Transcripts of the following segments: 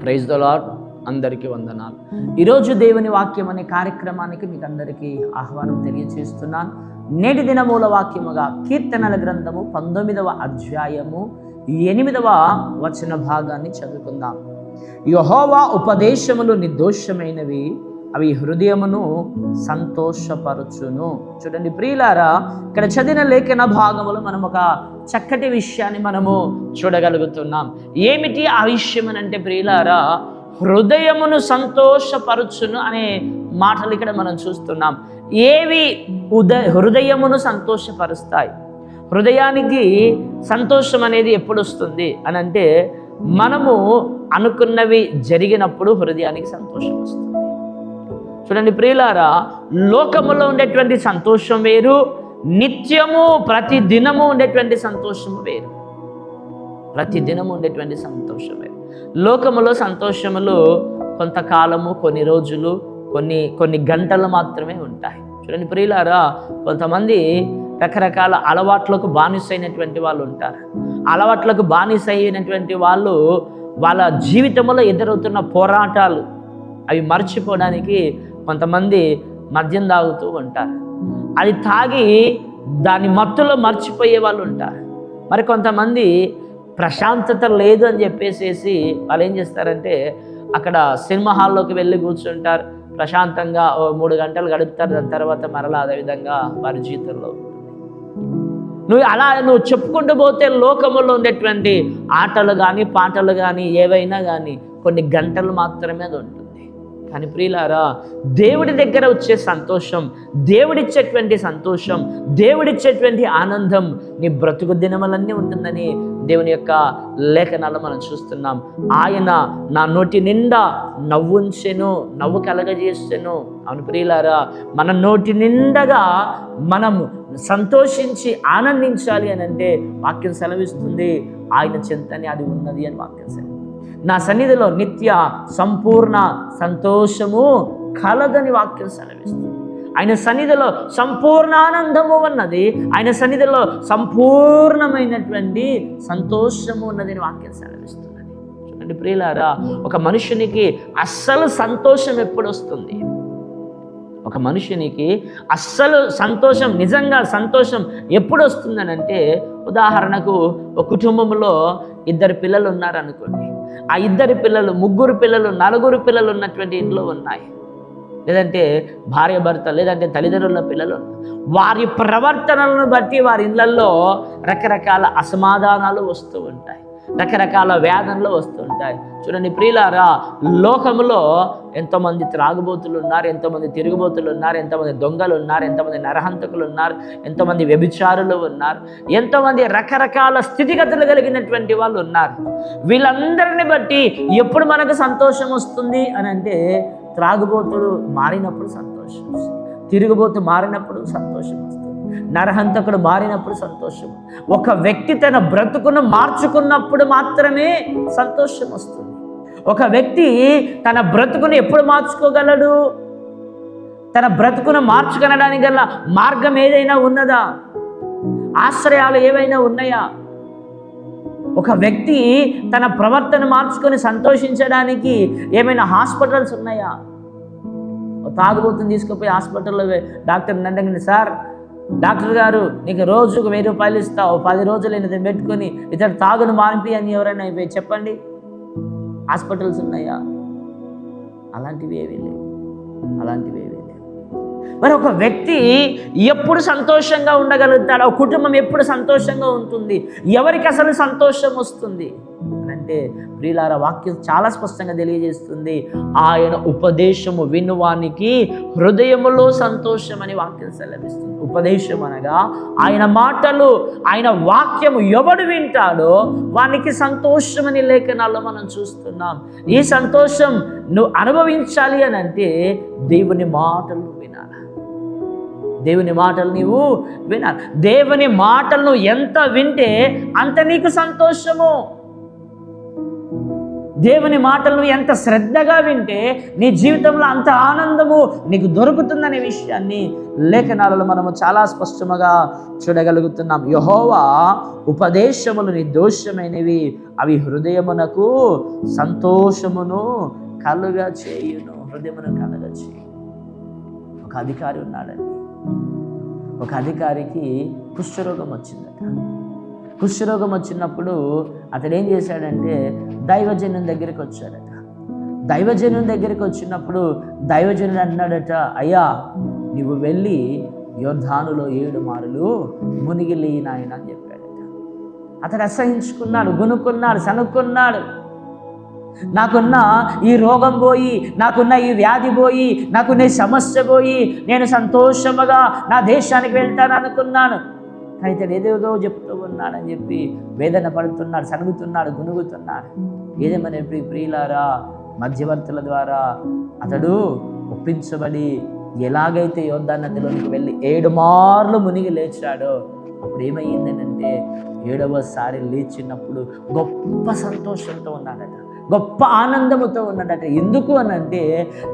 Praise the lord. అందరికీ వందనాలు. ఈరోజు దేవుని వాక్యం అనే కార్యక్రమానికి మీకు అందరికీ ఆహ్వానం తెలియజేస్తున్నాను. నేటి దిన మూల వాక్యముగా కీర్తనల గ్రంథము 19వ అధ్యాయము 8వ వచన భాగాన్ని చదువుకుందాం. యెహోవా ఉపదేశములు నిర్దోషమైనవి, అవి హృదయమును సంతోషపరచును. చూడండి ప్రియులారా, ఇక్కడ చదివిన లేఖన భాగములో మనం ఒక చక్కటి విషయాన్ని మనము చూడగలుగుతున్నాం. ఏమిటి ఆ విషయం అని అంటే ప్రియులారా, హృదయమును సంతోషపరచును అనే మాటలు ఇక్కడ మనం చూస్తున్నాం. ఏవి హృదయమును సంతోషపరుస్తాయి? హృదయానికి సంతోషం అనేది ఎప్పుడు వస్తుంది అని అంటే, మనము అనుకున్నవి జరిగినప్పుడు హృదయానికి సంతోషం వస్తుంది. చూడండి ప్రియులారా, లోకములో ఉండేటువంటి సంతోషం వేరు, నిత్యము ప్రతి దినము ఉండేటువంటి సంతోషము వేరు. ప్రతి దినము ఉండేటువంటి సంతోషం వేరు. లోకములో సంతోషములు కొంతకాలము, కొన్ని రోజులు, కొన్ని గంటలు మాత్రమే ఉంటాయి. చూడండి ప్రియులారా, కొంతమంది రకరకాల అలవాట్లకు బానిసైనటువంటి వాళ్ళు ఉంటారు. అలవాట్లకు బానిసైనటువంటి వాళ్ళు వాళ్ళ జీవితంలో ఎదురవుతున్న పోరాటాలు అవి మర్చిపోవడానికి కొంతమంది మద్యం తాగుతూ ఉంటారు. అది తాగి దాని మత్తులో మర్చిపోయే వాళ్ళు ఉంటారు. మరి కొంతమంది ప్రశాంతత లేదు అని చెప్పేసి వాళ్ళు ఏం చేస్తారంటే, అక్కడ సినిమా హాల్లోకి వెళ్ళి కూర్చుంటారు, ప్రశాంతంగా 3 గంటలు గడుపుతారు. దాని తర్వాత మరలా అదేవిధంగా వారి జీవితంలో నువ్వు చెప్పుకుంటూ పోతే లోకములో ఉండేటువంటి ఆటలు కానీ పాటలు కానీ ఏవైనా కానీ కొన్ని గంటలు మాత్రమే అది ఉంటుంది. కానీ ప్రియులారా, దేవుడి దగ్గర వచ్చే సంతోషం, దేవుడిచ్చేటువంటి సంతోషం, దేవుడిచ్చేటువంటి ఆనందం నీ బ్రతుకు దినములన్నీ ఉంటుందని దేవుని యొక్క లేఖనాల్లో మనం చూస్తున్నాం. ఆయన నా నోటి నిండా నవ్వుంచెను, నవ్వు కలగజేసెను. అవును ప్రియులారా, మన నోటి నిండగా మనము సంతోషించి ఆనందించాలి అని అంటే వాక్యం సెలవిస్తుంది, ఆయన చెంతనే అది ఉన్నది అని వాక్యం సెలవు. నా సన్నిధిలో నిత్య సంపూర్ణ సంతోషము కలదని వాక్యం సెలవిస్తుంది. ఆయన సన్నిధిలో సంపూర్ణ ఆనందము ఉన్నది, ఆయన సన్నిధిలో సంపూర్ణమైనటువంటి సంతోషము ఉన్నదని వాక్యం సెలవిస్తున్నది. చూడండి ప్రియులారా, ఒక మనుషునికి అస్సలు సంతోషం ఎప్పుడు వస్తుంది? ఒక మనుషునికి అస్సలు సంతోషం, నిజంగా సంతోషం ఎప్పుడు వస్తుందని అంటే, ఉదాహరణకు ఒక కుటుంబంలో 2 పిల్లలు ఉన్నారనుకోండి. ఆ 2 పిల్లలు, 3 పిల్లలు, 4 పిల్లలు ఉన్నటువంటి ఇంట్లో ఉన్నాయి, లేదంటే భార్య భర్త, లేదంటే తల్లిదండ్రుల పిల్లలు, వారి ప్రవర్తనలను బట్టి వారి ఇళ్లలో రకరకాల అసమాధానాలు వస్తూ ఉంటాయి, రకరకాల వేదనలు వస్తూ ఉంటాయి. చూడండి ప్రియులారా, లోకములో ఎంతోమంది త్రాగుబోతులు ఉన్నారు, ఎంతోమంది తిరుగుబోతులు ఉన్నారు, ఎంతోమంది దొంగలు ఉన్నారు, ఎంతోమంది నరహంతకులు ఉన్నారు, ఎంతోమంది వ్యభిచారులు ఉన్నారు, ఎంతోమంది రకరకాల స్థితిగతులు కలిగినటువంటి వాళ్ళు ఉన్నారు. వీళ్ళందరిని బట్టి ఎప్పుడు మనకు సంతోషం వస్తుంది అని అంటే, త్రాగుబోతుడు మారినప్పుడు సంతోషం వస్తుంది, తిరుగుబోతు మారినప్పుడు సంతోషం వస్తుంది, నరహంతకుడు మారినప్పుడు సంతోషం. ఒక వ్యక్తి తన బ్రతుకును మార్చుకున్నప్పుడు మాత్రమే సంతోషం వస్తుంది. ఒక వ్యక్తి తన బ్రతుకును ఎప్పుడు మార్చుకోగలడు? తన బ్రతుకును మార్చుకొనడానికి గల మార్గం ఏదైనా ఉన్నదా? ఆశ్రయాలు ఏవైనా ఉన్నాయా? ఒక వ్యక్తి తన ప్రవర్తన మార్చుకొని సంతోషించడానికి ఏమైనా హాస్పిటల్స్ ఉన్నాయా? తాగుబోతుని తీసుకుపోయి హాస్పిటల్లో డాక్టర్ అడగండి, సార్ డాక్టర్ గారు నీకు రోజుకు 1000 రూపాయలు ఇస్తావు, 10 రోజులు ఇది పెట్టుకొని ఇతడు తాగును మానిపి అని ఎవరైనా చెప్పండి. హాస్పిటల్స్ ఉన్నాయా? అలాంటివి ఏవీ లేవు. మరి ఒక వ్యక్తి ఎప్పుడు సంతోషంగా ఉండగలుగుతాడు? ఒక కుటుంబం ఎప్పుడు సంతోషంగా ఉంటుంది? ఎవరికి అసలు సంతోషం వస్తుంది అంటే, ప్రియులారా, వాక్యం చాలా స్పష్టంగా తెలియజేస్తుంది, ఆయన ఉపదేశము వినువానికి హృదయములో సంతోషం అని వాక్యం సెలవిస్తుంది. ఉపదేశం అనగా ఆయన మాటలు, ఆయన వాక్యము ఎవడు వింటాడో వానికి సంతోషం అని లేఖనాల్లో మనం చూస్తున్నాం. ఈ సంతోషం నువ్వు అనుభవించాలి అని అంటే దేవుని మాటలు వినాలి. దేవుని మాటలు నీవు వినాలి. దేవుని మాటలను ఎంత వింటే అంత నీకు సంతోషము. దేవుని మాటలను ఎంత శ్రద్ధగా వింటే నీ జీవితంలో అంత ఆనందము నీకు దొరుకుతుందనే విషయాన్ని లేఖనాలలో మనము చాలా స్పష్టముగా చూడగలుగుతున్నాం. యెహోవా ఉపదేశములు నిర్దోషమైనవి, అవి హృదయమునకు సంతోషమును కలుగా చేయును. హృదయమును కలుగా చేయును. ఒక అధికారి ఉన్నాడండి. ఒక అధికారికి కుష్ఠరోగం వచ్చిందట. కుష్ఠరోగం వచ్చినప్పుడు అతడు ఏం చేశాడంటే దైవజనుని దగ్గరికి వచ్చాడట. దైవజనుని దగ్గరికి వచ్చినప్పుడు దైవజనుడు అన్నాడట, అయ్యా నువ్వు వెళ్ళి యోర్దానులో 7 మారులు మునిగి నాయన అని చెప్పాడట. అతడు అసహించుకున్నాడు, గునుక్కున్నాడు, సనుక్కున్నాడు. నాకున్న ఈ రోగం పోయి, నాకున్న ఈ వ్యాధి పోయి, నాకున్న ఈ సమస్య పోయి నేను సంతోషముగా నా దేశానికి వెళ్తాను అనుకున్నాను. అయితే ఏదేదో చెప్తూ ఉన్నాడని చెప్పి వేదన పడుతున్నాడు, సనుగుతున్నాడు, గునుగుతున్నాడు. ఏదేమని ప్రియులారా, మధ్యవర్తుల ద్వారా అతడు ఒప్పించబడి ఎలాగైతే యోర్దాను నదిలోనికి వెళ్ళి 7 మార్లు మునిగి లేచాడో అప్పుడు ఏమయ్యిందంటే 7వసారి లేచినప్పుడు గొప్ప సంతోషంతో ఉన్నాడట, గొప్ప ఆనందముతో ఉన్నాడట. ఎందుకు అనంటే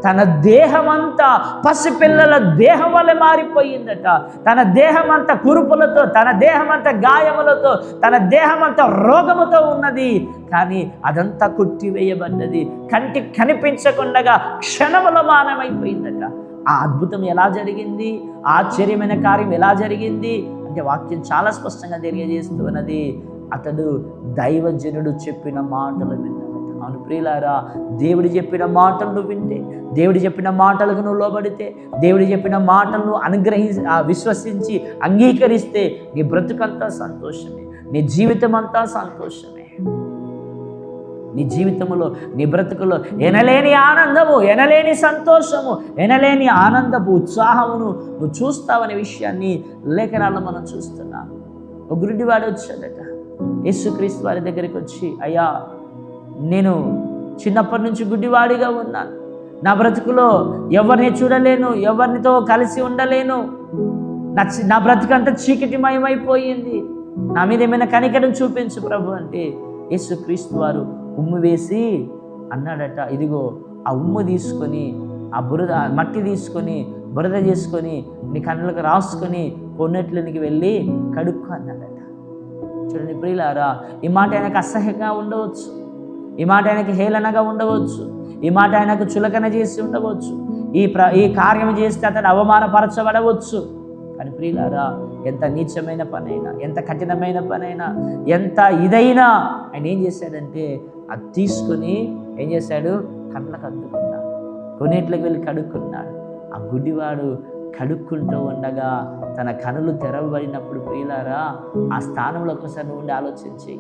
తన దేహమంతా పసిపిల్లల దేహం వల్ల మారిపోయిందట. తన దేహమంతా కురుపులతో, తన దేహమంతా గాయములతో, తన దేహమంతా రోగముతో ఉన్నది. కానీ అదంతా కొట్టివేయబడ్డది. కంటికి కనిపించకుండా క్షణములో మానమైపోయిందట. ఆ అద్భుతం ఎలా జరిగింది? ఆశ్చర్యమైన కార్యం ఎలా జరిగింది అంటే వాక్యం చాలా స్పష్టంగా తెలియజేస్తూ ఉన్నది. అతడు దైవజనుడు చెప్పిన మాటలు విన్నాడు. అవును ప్రియులారా, దేవుడు చెప్పిన మాటలను వింటే, దేవుడు చెప్పిన మాటలకు నువ్వు లోబడితే, దేవుడు చెప్పిన మాటలను విశ్వసించి అంగీకరిస్తే నీ బ్రతుకంతా సంతోషమే, నీ జీవితం అంతా సంతోషమే. నీ జీవితంలో, నీ బ్రతుకులో ఎనలేని ఆనందము, ఎనలేని సంతోషము, ఎనలేని ఆనందపు ఉత్సాహమును నువ్వు చూస్తావనే విషయాన్ని లేఖనాల్లో మనం చూస్తున్నాం. ఒక గుడ్డివాడు వచ్చాడట యేసుక్రీస్తు వారి దగ్గరికి వచ్చి, అయ్యా నేను చిన్నప్పటి నుంచి గుడ్డివాడిగా ఉన్నాను, నా బ్రతుకులో ఎవరిని చూడలేను, ఎవరినితో కలిసి ఉండలేను, నా బ్రతుకంతా చీకటిమయమైపోయింది, నా మీద ఏమైనా కనికరం చూపించు ప్రభు అంటే యేసుక్రీస్తు వారు ఉమ్ము వేసి అన్నాడట, ఇదిగో ఆ ఉమ్ము తీసుకొని, ఆ మట్టి తీసుకొని బురద చేసుకొని నీ కళ్ళకు రాసుకొని కొన్నట్లనికి వెళ్ళి కడుక్కో అన్నాడట. చూడండి ప్రియులారా, ఈ మాట ఆయనకు అసహ్యంగా ఉండవచ్చు, ఈ మాట ఆయనకి హేళనగా ఉండవచ్చు, ఈ మాట ఆయనకు చులకన చేసి ఉండవచ్చు, ఈ కార్యం చేస్తే అతడు అవమానపరచబడవచ్చు. కానీ ప్రియులారా, ఎంత నీచమైన పనైనా, ఎంత కఠినమైన పనైనా, ఎంత ఇదైనా ఆయన ఏం చేశాడంటే అది తీసుకొని ఏం చేశాడు, కళ్ళకు అద్దుకున్నాడు, కొన్నిట్లోకి వెళ్ళి కడుక్కున్నాడు. ఆ గుడ్డివాడు కడుక్కుంటూ ఉండగా తన కనులు తెరవబడినప్పుడు ప్రియులారా, ఆ స్థానంలో ఒకసారి ఉండి ఆలోచించి,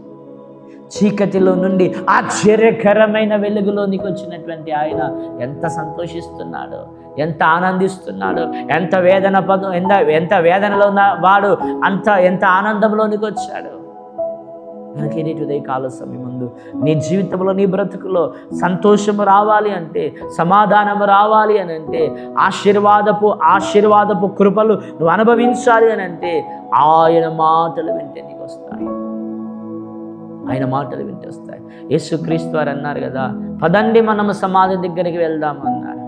చీకటిలో నుండి ఆశ్చర్యకరమైన వెలుగులోనికి వచ్చినటువంటి ఆయన ఎంత సంతోషిస్తున్నాడో, ఎంత ఆనందిస్తున్నాడో, ఎంత వేదనలో ఉన్న వాడు ఎంత ఆనందంలోనికి వచ్చాడు. కనుక నేటి ఉదయకాల సమయం ముందు నీ జీవితంలో, నీ బ్రతుకులో సంతోషము రావాలి అంటే, సమాధానము రావాలి అని అంటే, ఆశీర్వాదపు కృపలు నువ్వు అనుభవించాలి అని అంటే ఆయన మాటలు వింటే నీకు వస్తాయి. ఆయన మాటలు వింటే వస్తాయి. యేసుక్రీస్తు వారు అన్నారు కదా, పదండి మనము సమాధి దగ్గరికి వెళ్దాము అన్నారు.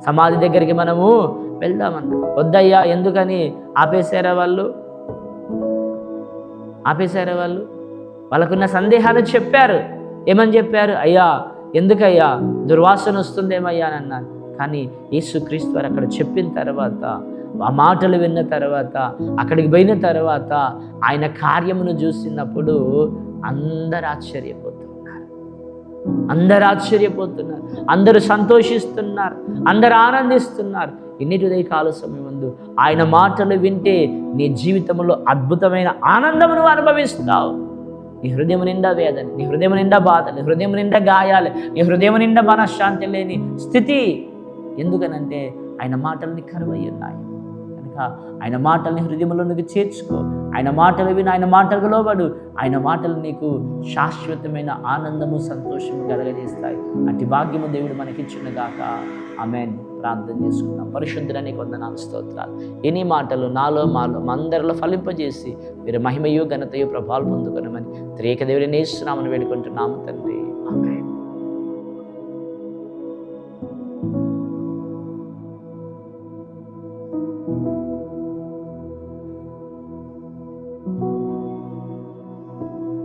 సమాధి దగ్గరికి మనము వెళ్దామన్నారు. వద్దయ్యా, ఎందుకని ఆపేశారా వాళ్ళు? వాళ్ళకున్న సందేహాలు చెప్పారు. ఏమని చెప్పారు? అయ్యా ఎందుకయ్యా, దుర్వాసన వస్తుందేమయ్యా అని అన్నారు. కానీ యేసుక్రీస్తు వారు అక్కడ చెప్పిన తర్వాత, ఆ మాటలు విన్న తర్వాత, అక్కడికి పోయిన తర్వాత ఆయన కార్యమును చూసినప్పుడు అందరు ఆశ్చర్యపోతున్నారు, అందరూ సంతోషిస్తున్నారు, అందరూ ఆనందిస్తున్నారు. ఇన్నిటి ఉదయకాల సమయం ముందు ఆయన మాటలు వింటే నీ జీవితంలో అద్భుతమైన ఆనందమును అనుభవిస్తావు. నీ హృదయం నిండా వేదన, నీ హృదయం నిండా బాధ, నీ హృదయం నిండా గాయాలు, నీ హృదయం నిండా మనశ్శాంతి లేని స్థితి. ఎందుకనంటే ఆయన మాటలు నీ కరువై ఉన్నాయి. కనుక ఆయన మాటల్ని హృదయంలోనికి చేర్చుకో, ఆయన మాటలు విని, ఆయన మాటలకు లోబడు. ఆయన మాటలు నీకు శాశ్వతమైన ఆనందము, సంతోషము కలగజేస్తాయి. అట్టి భాగ్యము దేవుడు మనకిచ్చును గాక. ఆమేన్. ప్రార్థన చేసుకుందాం. పరిశుద్ధులని వందనాలు, స్తోత్రాలు. ఎన్ని మాటలు నాలో మాలో అందరిలో ఫలింపజేసి మీరు మహిమయు ఘనతయు ప్రభావాలు పొందుకొనమని త్రియేక దేవుని యేసు నామమున వేడుకుంటున్నాము తండ్రి. ఆమేన్.